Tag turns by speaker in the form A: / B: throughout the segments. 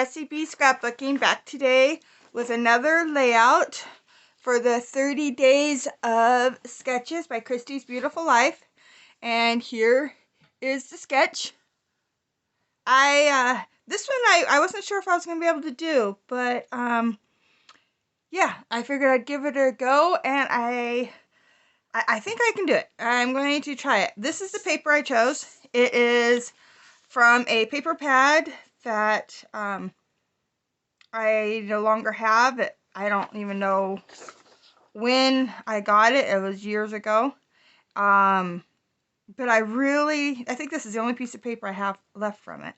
A: Jessie B Scrapbooking back today with another layout for the 30 Days of Sketches by Christy's Beautiful Life. And here is the sketch. This one I wasn't sure if I was going to be able to do, but yeah, I figured I'd give it a go, and I think I can do it. I'm going to try it. This is the paper I chose. It is from a paper pad that I no longer have it. I don't even know when I got it. It was years ago. But I think this is the only piece of paper I have left from it.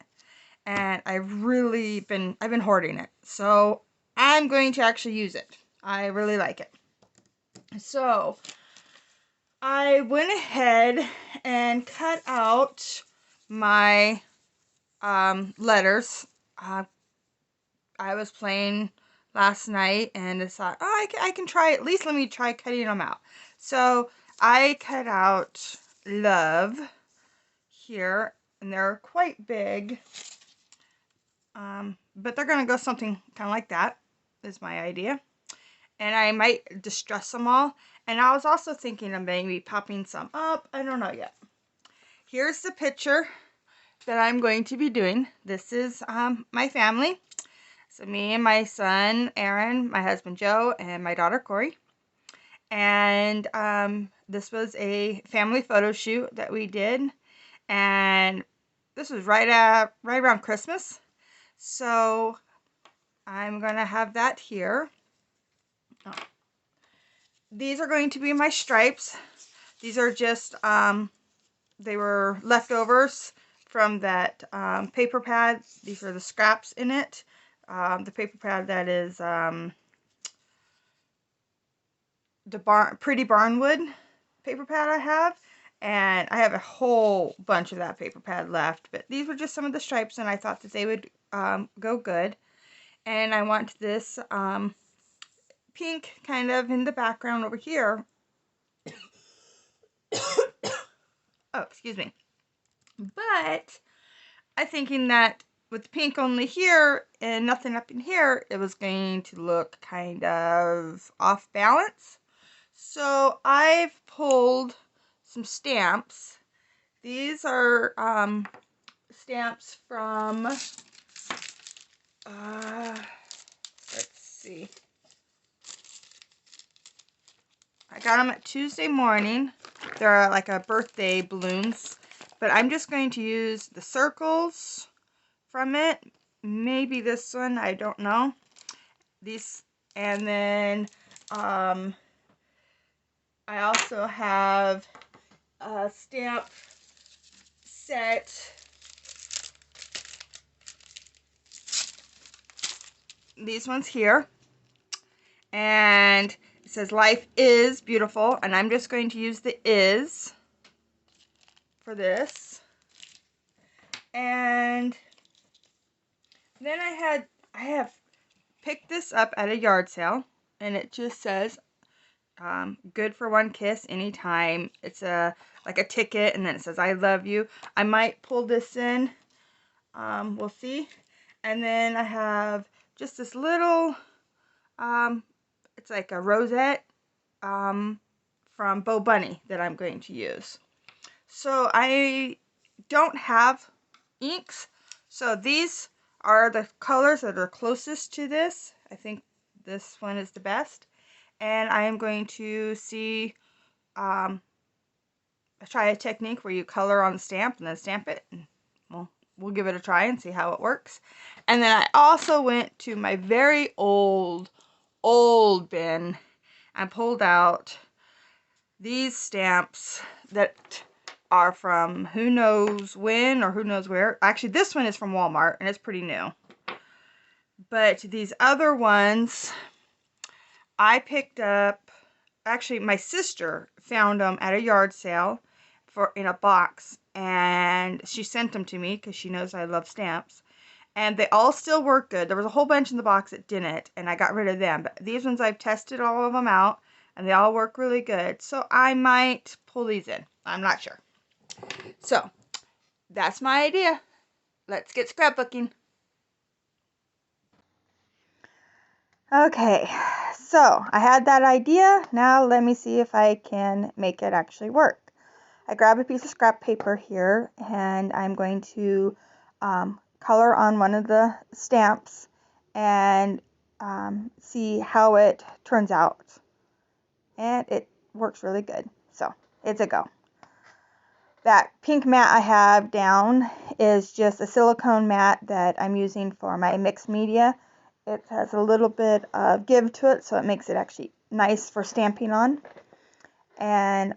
A: And I've been hoarding it. So I'm going to actually use it. I really like it. So I went ahead and cut out my letters. I was playing last night and I thought, oh, I can try, at least let me try cutting them out. So I cut out love here, and they're quite big, but they're gonna go something kind of like that is my idea. And I might distress them all, and I was also thinking of maybe popping some up. I don't know yet. Here's the picture that I'm going to be doing. This is my family. So me and my son, Aaron, my husband, Joe, and my daughter, Corey. And this was a family photo shoot that we did. And this was right around Christmas. So I'm going to have that here. Oh. These are going to be my stripes. These are just, they were leftovers from that paper pad. These are the scraps in it. The paper pad that is the Pretty Barnwood paper pad I have, and I have a whole bunch of that paper pad left, but these were just some of the stripes, and I thought that they would go good. And I want this pink kind of in the background over here. Oh, excuse me. But I'm thinking that with pink only here and nothing up in here, it was going to look kind of off balance. So I've pulled some stamps. These are stamps from, let's see. I got them at Tuesday Morning. They're like a birthday balloons. But I'm just going to use the circles from it. Maybe this one, I don't know. These, and then I also have a stamp set. These ones here. And it says life is beautiful, and I'm just going to use the is for this. And then I have picked this up at a yard sale, and it just says good for one kiss anytime. It's like a ticket, and then it says I love you. I might pull this in, we'll see. And then I have just this little it's like a rosette from Bo Bunny that I'm going to use. So I don't have inks, so these are the colors that are closest to this. I think this one is the best, and I am going to see try a technique where you color on the stamp and then stamp it, and we'll give it a try and see how it works. And then I also went to my very old bin and pulled out these stamps that are from who knows when or who knows where. Actually, this one is from Walmart, and it's pretty new. But these other ones I picked up, actually my sister found them at a yard sale in a box, and she sent them to me because she knows I love stamps. And they all still work good. There was a whole bunch in the box that didn't, and I got rid of them. But these ones, I've tested all of them out, and they all work really good. So I might pull these in. I'm not sure. So that's my idea. Let's get scrapbooking. Okay, so I had that idea. Now let me see if I can make it actually work. I grab a piece of scrap paper here and I'm going to color on one of the stamps and see how it turns out. And it works really good. So it's a go. That pink mat I have down is just a silicone mat that I'm using for my mixed media. It has a little bit of give to it, so it makes it actually nice for stamping on. And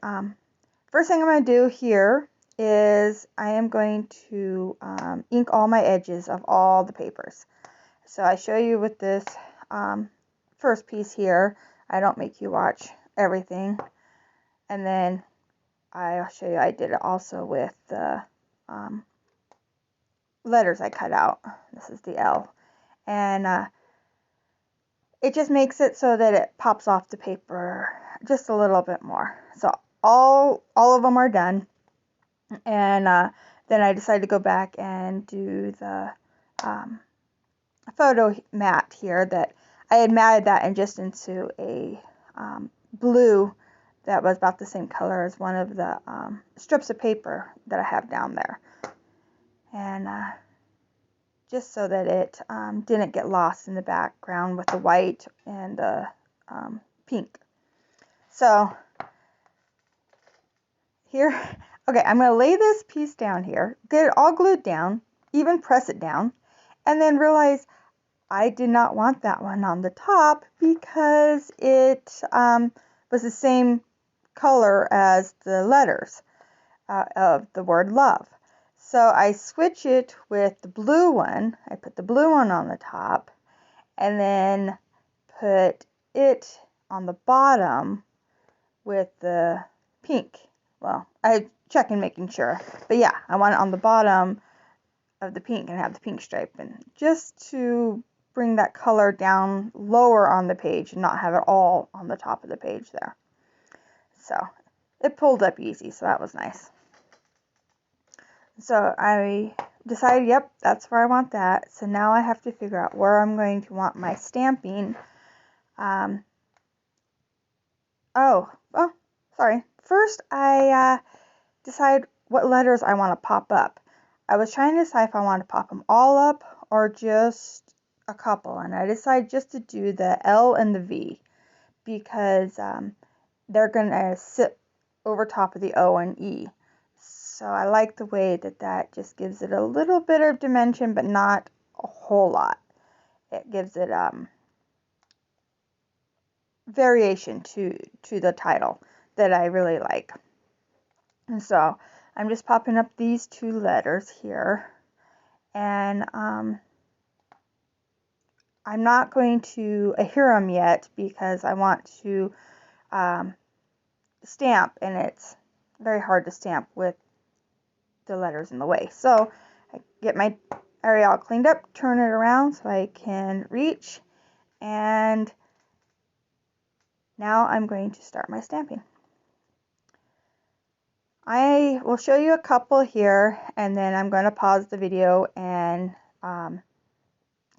A: first thing I'm going to do here is I am going to ink all my edges of all the papers. So I show you with this first piece here. I don't make you watch everything. And then I'll show you I did it also with the letters I cut out. This is the L. And it just makes it so that it pops off the paper just a little bit more. So all of them are done. And then I decided to go back and do the photo mat here that I had matted that in just into a blue that was about the same color as one of the strips of paper that I have down there. And just so that it didn't get lost in the background with the white and the pink. So here, okay, I'm going to lay this piece down here, get it all glued down, even press it down, and then realize I did not want that one on the top because it was the same color as the letters of the word love. So I switch it with the blue one. I put the blue one on the top and then put it on the bottom with the pink. Well, I check and making sure. But yeah, I want it on the bottom of the pink and have the pink stripe. And just to bring that color down lower on the page and not have it all on the top of the page there. So it pulled up easy, so that was nice. So I decided, yep, that's where I want that. So now I have to figure out where I'm going to want my stamping. Sorry. First, I decide what letters I want to pop up. I was trying to decide if I want to pop them all up or just a couple, and I decided just to do the L and the V because they're going to sit over top of the O and E. So I like the way that just gives it a little bit of dimension, but not a whole lot. It gives it variation to the title that I really like. And so I'm just popping up these two letters here, and I'm not going to adhere them yet because I want to stamp, and it's very hard to stamp with the letters in the way. So I get my area all cleaned up, turn it around so I can reach, and now I'm going to start my stamping. I will show you a couple here, and then I'm going to pause the video and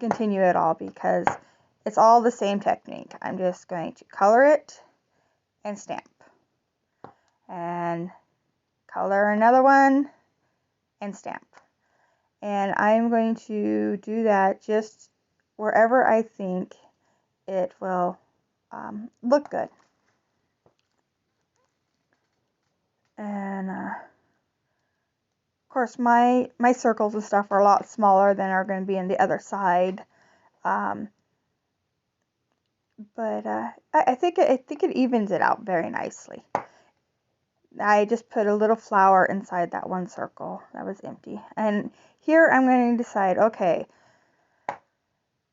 A: continue it all because it's all the same technique. I'm just going to color it and stamp, and color another one and stamp. And I'm going to do that just wherever I think it will look good. And of course my circles and stuff are a lot smaller than are going to be on the other side. But I think it evens it out very nicely. I just put a little flower inside that one circle that was empty. And here I'm going to decide, okay,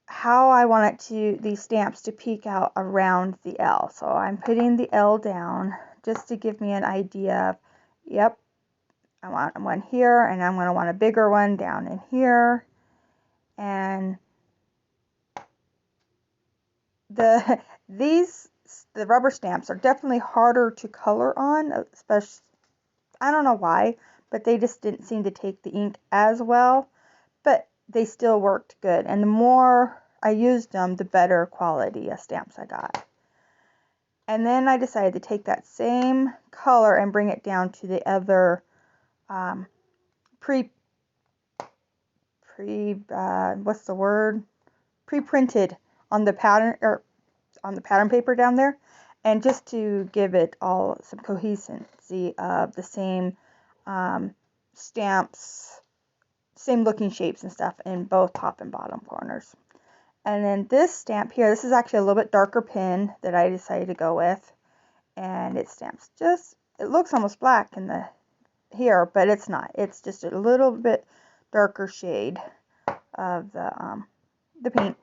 A: how I want these stamps to peek out around the L. So I'm putting the L down just to give me an idea of, yep, I want one here, and I'm going to want a bigger one down in here. And the rubber stamps are definitely harder to color on, especially, I don't know why, but they just didn't seem to take the ink as well, but they still worked good. And the more I used them, the better quality of stamps I got. And then I decided to take that same color and bring it down to the other pre-printed on the pattern, or on the pattern paper down there, and just to give it all some coherency of the same stamps, same looking shapes and stuff in both top and bottom corners. And then this stamp here, this is actually a little bit darker pen that I decided to go with, and it stamps it looks almost black in the here, but it's not. It's just a little bit darker shade of the pink,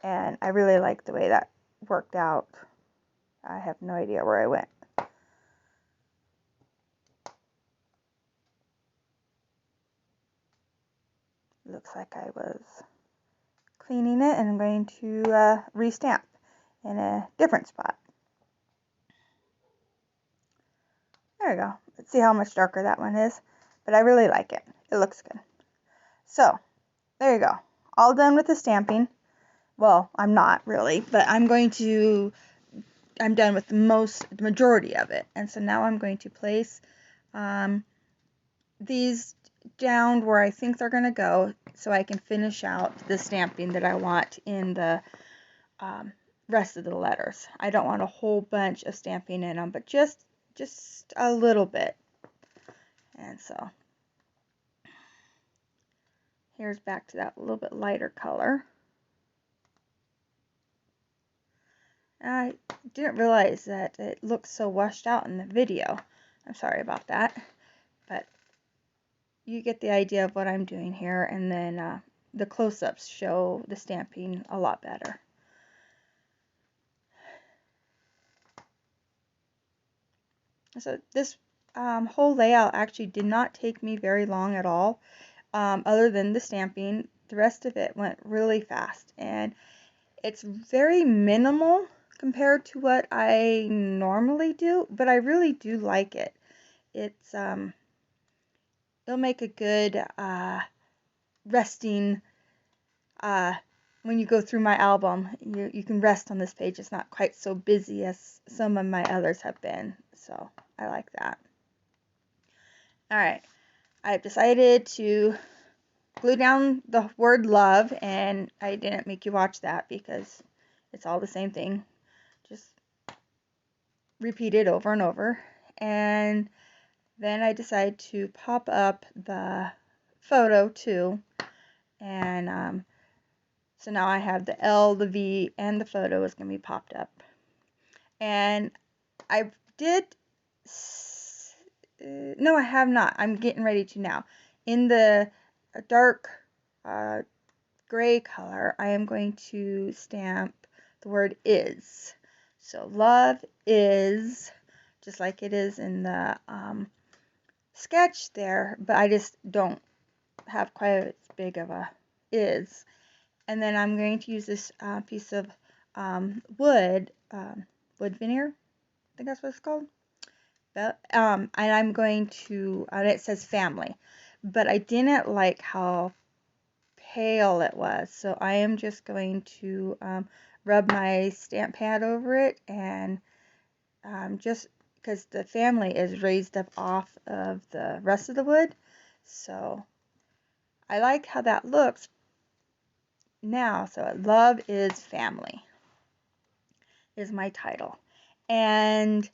A: and I really like the way that worked out. I have no idea where I went. Looks like I was cleaning it, and I'm going to restamp in a different spot. There we go. Let's see how much darker that one is, but I really like it. It looks good. So there you go. All done with the stamping. Well, I'm not really, but I'm done with the majority of it. And so now I'm going to place these down where I think they're going to go, so I can finish out the stamping that I want in the rest of the letters. I don't want a whole bunch of stamping in them, but just a little bit. And so here's back to that little bit lighter color. I didn't realize that it looks so washed out in the video. I'm sorry about that, but you get the idea of what I'm doing here, and then the close-ups show the stamping a lot better. So this whole layout actually did not take me very long at all, other than the stamping. The rest of it went really fast, and it's very minimal compared to what I normally do, but I really do like it. It's it'll make a good resting when you go through my album. You can rest on this page. It's not quite so busy as some of my others have been, so I like that. Alright, I've decided to glue down the word love, and I didn't make you watch that because it's all the same thing. Just repeat it over and over. And then I decided to pop up the photo too, and so now I have the L, the V, and the photo is going to be popped up. And I did, no I have not, I'm getting ready to now. In the dark gray color, I am going to stamp the word is. So love is, just like it is in the sketch there, but I just don't have quite as big of a is. And then I'm going to use this piece of wood veneer, I think that's what it's called. But, and I'm going to, it says family, but I didn't like how pale it was, so I am just going to rub my stamp pad over it, and just because the family is raised up off of the rest of the wood, so I like how that looks now. So love is family is my title, and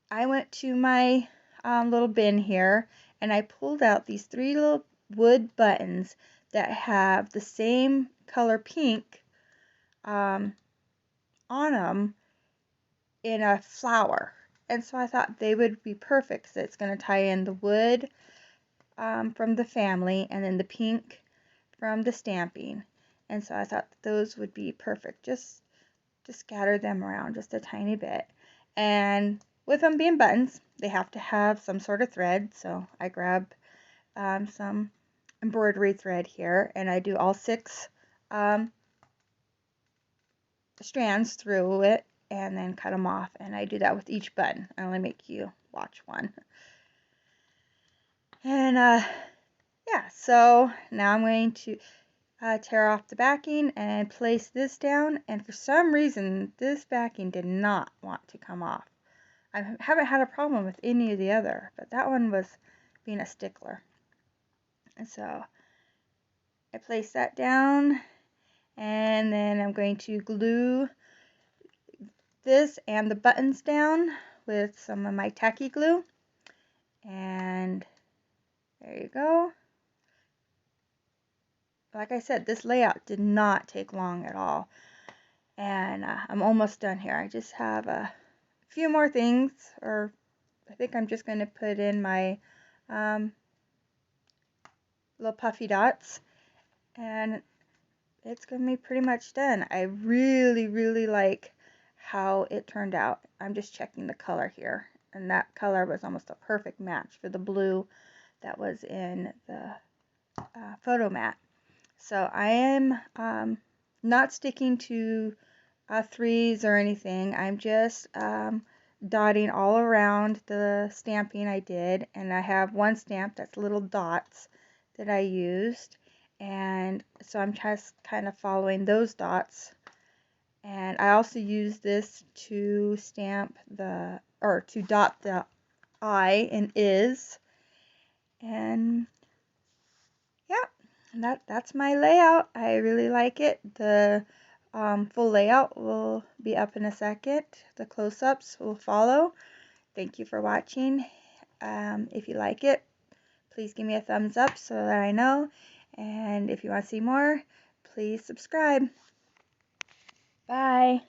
A: I went to my little bin here, and I pulled out these 3 little wood buttons that have the same color pink on them in a flower, and so I thought they would be perfect because it's going to tie in the wood from the family, and then the pink from the stamping. And so I thought those would be perfect. Just scatter them around just a tiny bit. And with them being buttons, they have to have some sort of thread. So I grab some embroidery thread here, and I do all 6 strands through it, and then cut them off. And I do that with each button. I only make you watch one. And yeah, so now I'm going to, tear off the backing and place this down, and for some reason this backing did not want to come off. I haven't had a problem with any of the other, but that one was being a stickler. And so I place that down, and then I'm going to glue this and the buttons down with some of my tacky glue. And there you go. Like I said, this layout did not take long at all. And I'm almost done here. I just have a few more things, or I think I'm just going to put in my little puffy dots, and it's going to be pretty much done. I really like how it turned out. I'm just checking the color here, and that color was almost a perfect match for the blue that was in the photo mat. So I am not sticking to threes or anything. I'm just dotting all around the stamping I did, and I have one stamp that's little dots that I used, and so I'm just kind of following those dots. And I also use this to stamp to dot the I in is. And yeah, that's my layout. I really like it. The full layout will be up in a second. The close-ups will follow. Thank you for watching. If you like it, please give me a thumbs up so that I know. And if you want to see more, please subscribe. Bye.